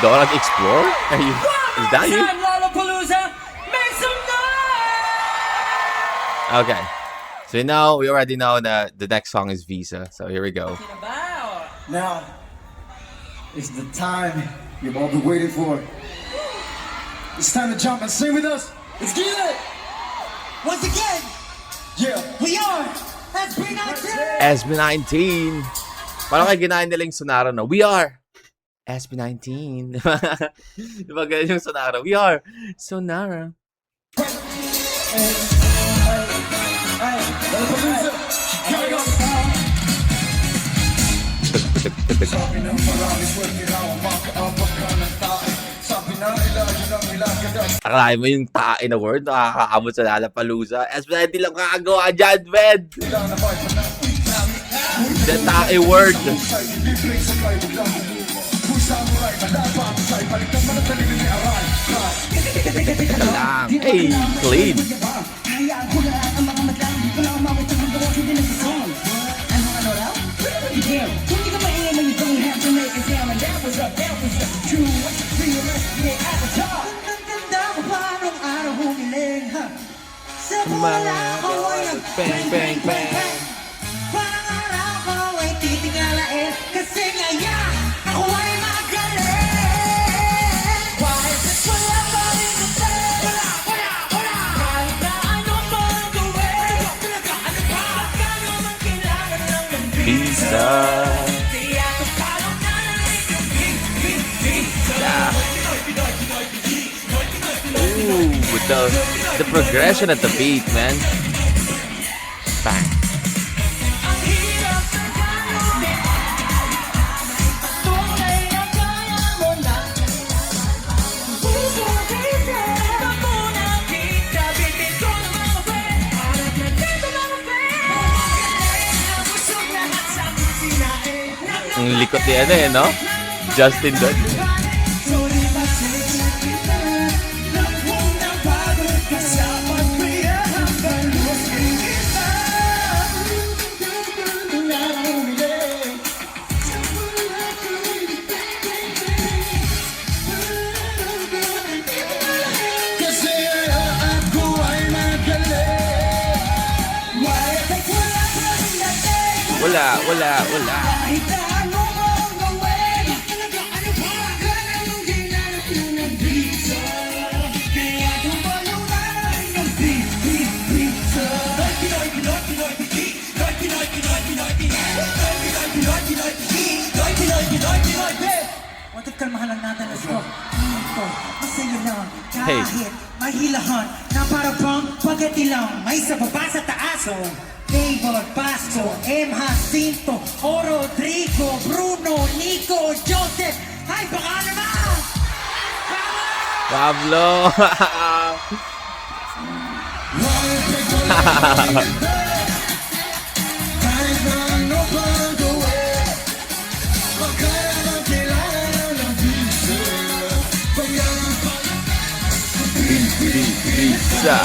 Don't explore? Are you, is that you? Time, Lollapalooza! Make some noise! Okay. So now, we already know that the next song is Visa. So here we go. About. Now, it's the time you've all been waiting for. It's time to jump and sing with us. Let's get it! Once again, Yeah. we are SB19. SB19. Parang kayo ginahin nila yung Sonara, no? We are SB19. Di ba ganyan yung Sonara? We are Sonara. Akalain mo yung tae na word nakakaabot sa Lollapalooza. SB19 lang kakagawa dyan, man! The tae word. Lang. Hey, clean. Ang ganda ko parang araw humiling, ha? Sa bola ko ay Bang, bang, bang. parang araw ko ay titingalain. Kasi ngayon, ako ay magaling. Why is it wala pa rin sa tayo? Wala! Kahit na ano pa ang gawin. Talaga, ano pa? Baka naman kailangan lang ng Visa. Kaya kung palong na lang yung Yeah. Ooh, with the progression at the beat, man. Bang. ang hirap sa gano'n. Tunay na kaya mo na. Puso kita, ako na kita. Bibig ko na mga friend. Harap na dito mga friend. Magaling na busog lahat sa aking sinain. Ang likot ni ano eh, no? Justin doon. Sorry ba siya kita? Nagmong na pagod ka sa pagpiyahang galos kita. Kasi ako ay magaling. Why ay wala pa rin natin? Wala. Kahit na ano mo ang gawin. Talaga ano pa? Ganang ginanap mo ng pizza. Kaya tumayo na rin ng pizza. Pinoy, Pinoy, Pinoy, Pinoy, Pinoy, Pinoy, Pinoy, Pinoy, Pinoy, Pinoy, Pinoy, Pinoy, Pinoy, Pinoy, Pinoy, Pinoy, Pinoy. Watak kalmahan lang natin, let's go. Ito, masaya lang, Hey. kahit mahilahan, na para bang pagati lang, may sa baba sa taas, oh. Davor, Pasco, M. Jacinto, O. Rodrigo, Bruno, Nico, Joseph, ay baka naman! Pablo. Kahit na ano pa ang gawin, baka naman kailangan ng visa. Kaya Visa.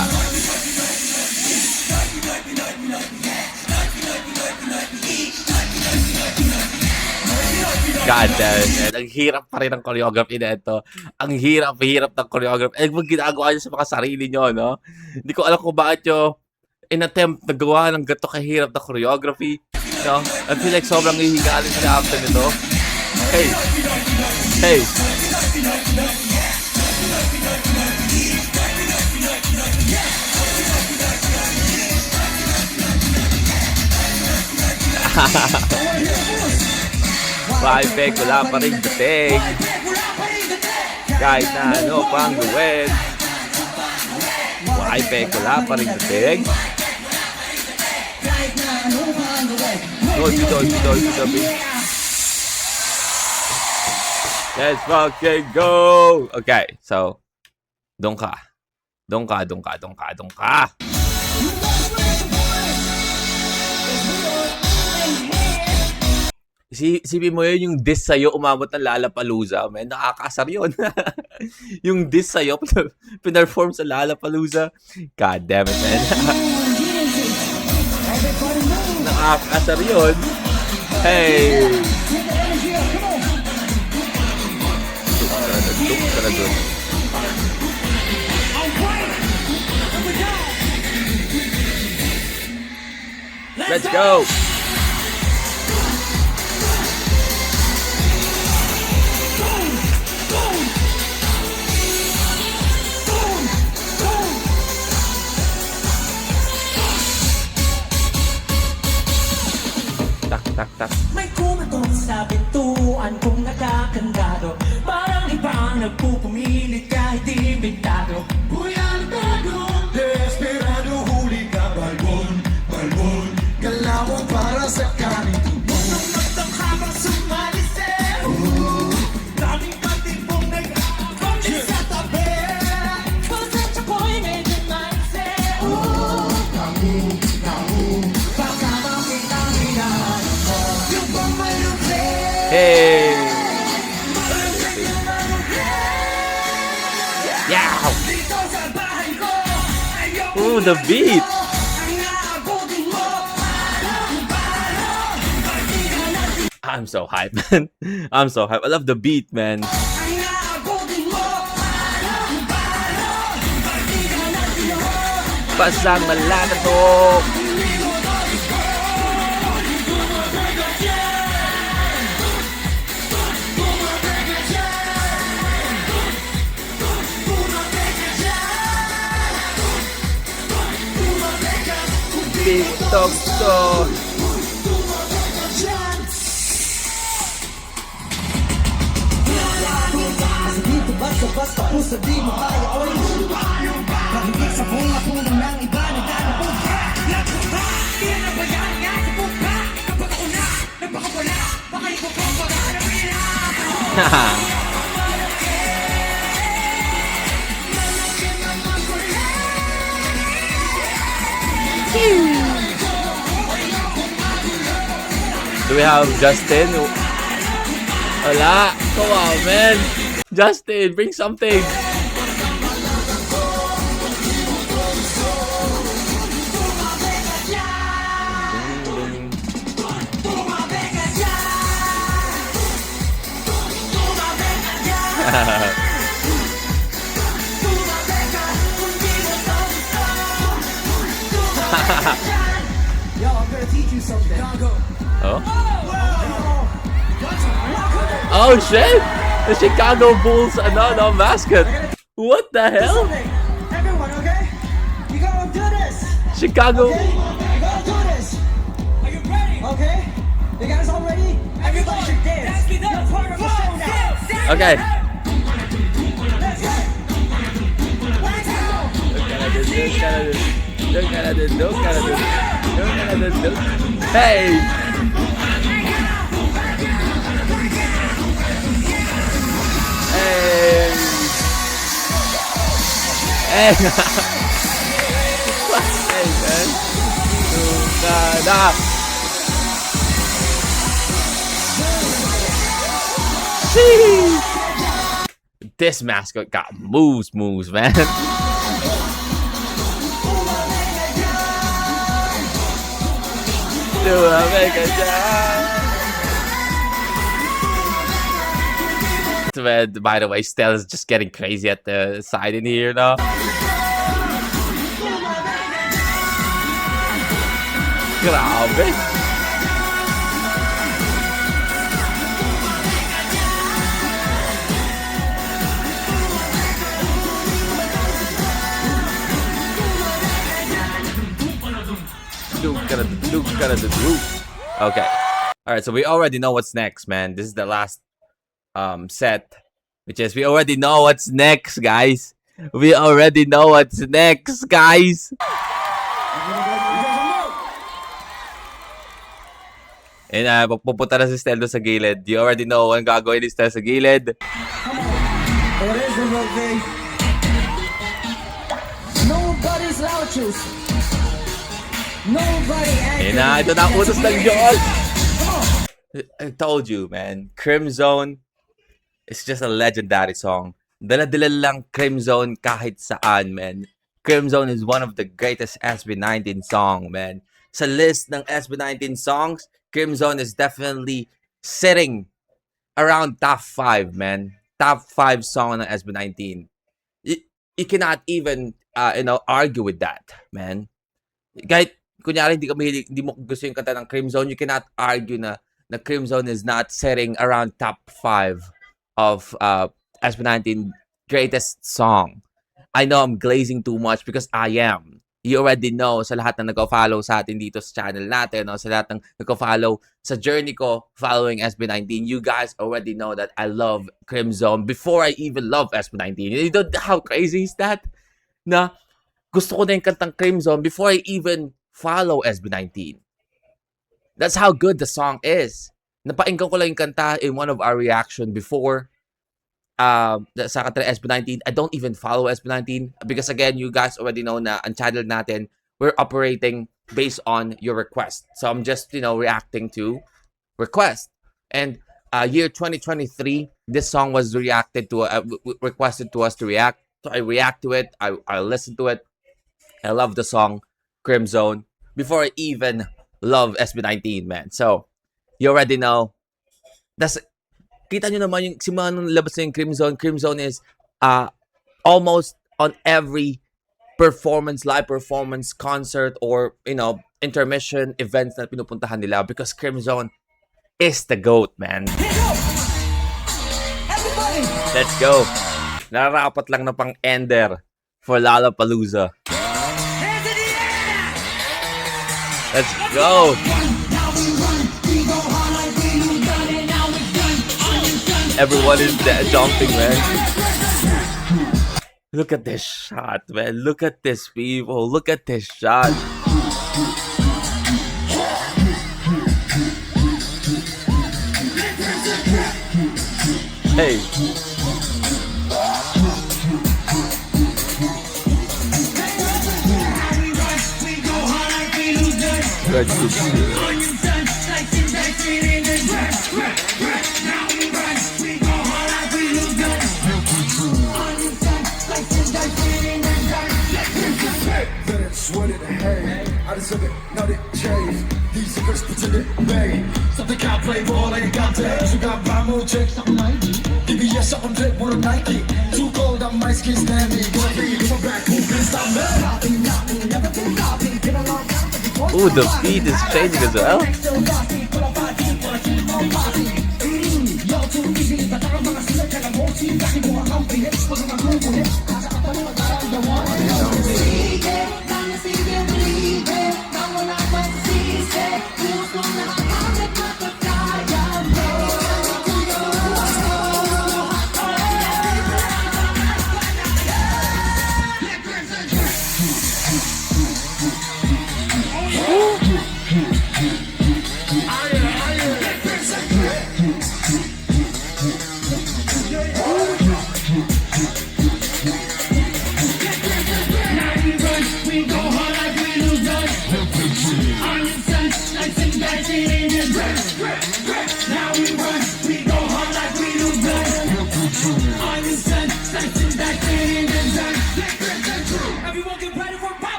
God damn it. Ang hirap pa rin ng choreography na ito. Ang hirap ng choreography. Eh, kung ginagawa nyo sa mga sarili nyo, no? Hindi ko alam kung bakit nyo in-attempt na gawa ng gato kahirap na choreography. No? I feel like sobrang hihigalin sa after nito. Hey! Vibe, wala pa rin dating. Kahit na ano pang gawin. Ay, wala pa rin dating. Dolby. Let's fucking go! Okay, so, doon ka. Isipin mo yun, yung diss sa'yo, umabot ng Lollapalooza. Man, nakakasar yun. Yung diss sa'yo, pinarform sa Lollapalooza. God damn it, man. Nakakasar yun. Hey! Tuk ka na dun. Let's go! Tak. May kumatok sa pintuan kung nakakandado. Parang ibang nagpupumilit kahit imbitado. Buyantado, desperado, huli ka, balbon, galawang para sa kanin. Nung nagtangka bang sumalise. Daming patibong nag-aakong sa tabi. Cause at your point in the mindset. Baka makita-minahan mo. Yung bang malupit. Hey! Yeah! Dito sa bahay ko. Ayoko Ooh, the beat! ang naabutin mo. I'm so hyped, man. I'm so hyped. I love the beat, man. Ang naabutin mo. Pasang malata to. TikTok to. Dito basta-basta puso di mo kaya oy. Nakikita sa bunga puno ng iba na ganapong. Do we have Justin? Wala. Come on, man. Justin, bring something. Yo, I'm gonna teach you something. Oh? Oh shit! The Chicago Bulls no mascot. What the hell? Something. Everyone, okay? You gotta do this. Chicago. Okay? You gotta do this. Are you ready? Okay? You guys all ready? Everybody should dance. You're part of the show now. Okay. Let's go. Hey! Hey! Hey! Hey, man. Nah. This mascot got moves, man. Do I make a job? By the way, Stella's just getting crazy at the side in here now. Grabe. Okay. Alright, so we already know what's next, man. This is the last set which is we already know what's next, guys. We already know what's next, guys. And pupunta na si Stel sa gilid. You already know ang gagawin ni Stel sa gilid. It is the birthday. Nobody's louches. Nobody And ito na ang utos ng Diyos. I told you, man. Crimzone is just a legendary song. Dala-dala lang Crimzone kahit saan, man. Crimzone is one of the greatest SB19 song, man. Sa list ng SB19 songs, Crimzone is definitely sitting around top 5, man. Top 5 song ng SB19. You cannot even, argue with that, man. Kahit, kunyari, hindi mo gusto yung kanta ng Crimzone, you cannot argue na Crimzone is not sitting around top 5 of SB19 greatest song. I know I'm glazing too much because I am. You already know sa lahat na nag-follow sa atin dito sa channel natin, no? Sa lahat ng nag-follow sa journey ko following SB19, you guys already know that I love Crimzone before I even love SB19. You know how crazy is that? Na gusto ko na yung kantang Crimzone before I even follow SB19. That's how good the song is. Napainggan ko lang yung kanta in one of our reaction before sa kanta SB19. I don't even follow SB19 because again, you guys already know na ang channel natin, we're operating based on your request. So I'm just, reacting to request. And year 2023, this song was requested to us to react. So I react to it. I listen to it. I love the song Crimzone before I even love SB19, man. So you already know. Kita nyo naman yung simula nung labas na yung Crimzone. Crimzone is almost on every live performance, concert, or, intermission events na pinupuntahan nila because Crimzone is the GOAT, man. Let's go. Nararapat lang na pang ender for Lollapalooza. Let's go. Everyone is jumping, man. Look at this shot, man. Look at this, people. Look at this shot. Hey. Good to see. I deserve it, not it, chase. These secrets put in it, babe. Something can't play ball like you got that. You got Bramo, check something Nike. DBS, something drip, one of Nike. Too cold, on my skin standing. Gonna be in my back, who can stop me? Ooh, the beat is changing as well.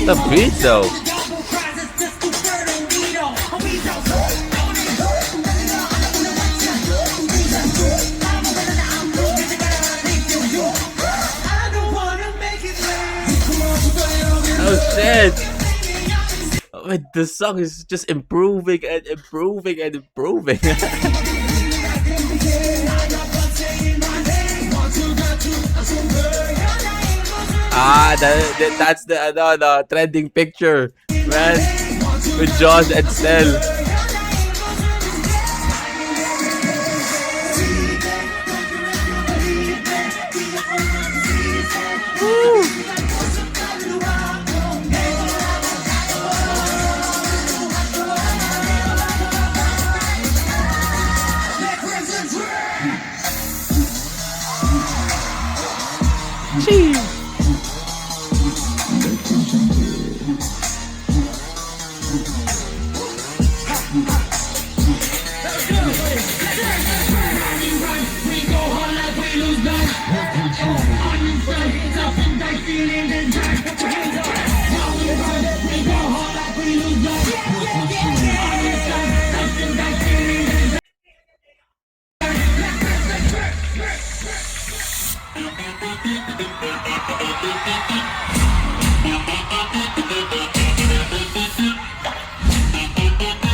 The beat though. Oh shit. Wait, the song is just improving and improving and improving. That's the trending picture, man, with Josh and Stel.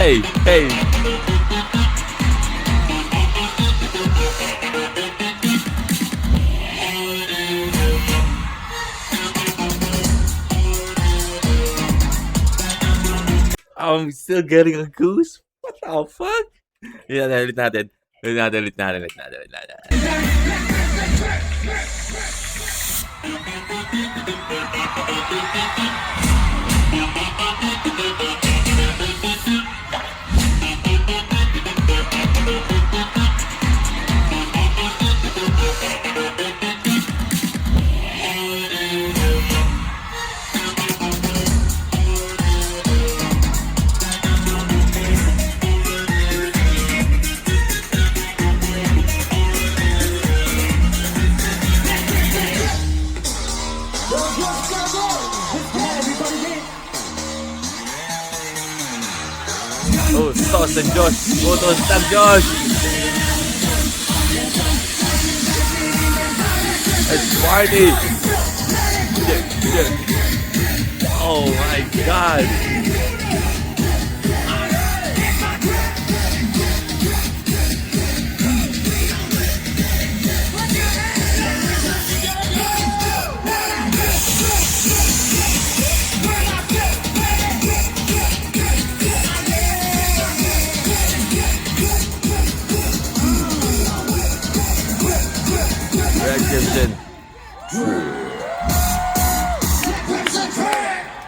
Hey, hey. I'm still getting a goose. What the fuck? Yeah, ulit natin. Ulit natin. Utos ng Diyos! Utos ng Diyos! Let's party! Oh my God! Red Crimson.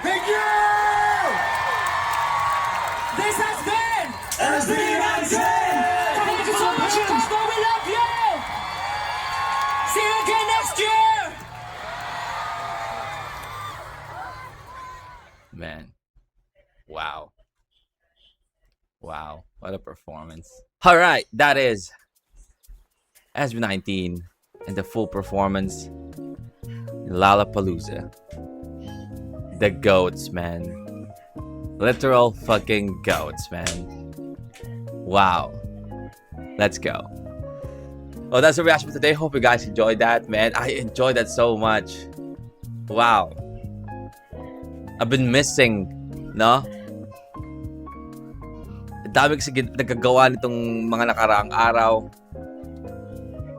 Thank you! This has been SB Hansen! Thank you so much, Cosmo. We love you! See you again next year! Man. Wow. Wow. What a performance. Alright, that is SB19 and the full performance in Lollapalooza. The goats, man. Literal fucking goats, man. Wow. Let's go. Well, that's the reaction for today. Hope you guys enjoyed that, man. I enjoyed that so much. Wow. I've been missing, no? Dami kasi nagagawa nitong mga nakaraang araw.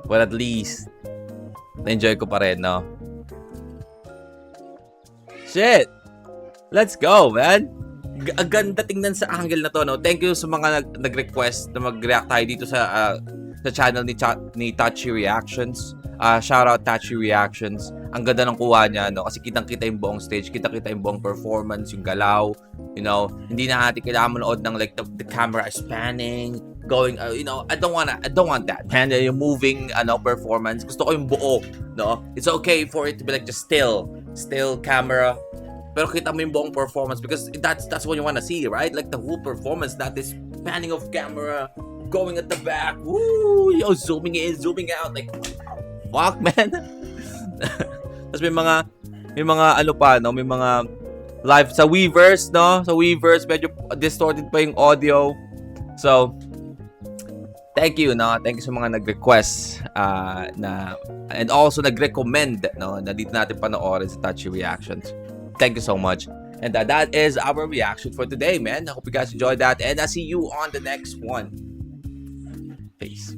But at least, na-enjoy ko pa rin, no? Shit! Let's go, man! Ang ganda tingnan sa angle na to, no? Thank you sa mga nag-request na mag-react tayo dito sa channel ni Tachi Reactions. Shout out Tachi Reactions. Ang ganda ng kuha niya, no? Kasi kitang-kita yung buong stage, kita-kita yung buong performance, yung galaw, you know? Hindi na natin kailangan manood ng like the camera is panning, going, you know, I don't want that. And yung moving, performance. Gusto ko yung buo, no? It's okay for it to be like just still camera. Pero kita mo yung buong performance because that's what you want to see, right? Like the whole performance, not this panning of camera, going at the back, woo, yo, zooming in, zooming out, like, fuck, man. Tapos may mga ano pa, no? May mga live sa Weverse, no? Sa Weverse, medyo distorted pa yung audio. So, thank you, no? Thank you sa mga nag-request and also nag-recommend, no? Na dito natin panoorin sa Tachi Reactions. Thank you so much. And that is our reaction for today, man. I hope you guys enjoyed that. And I'll see you on the next one. Peace.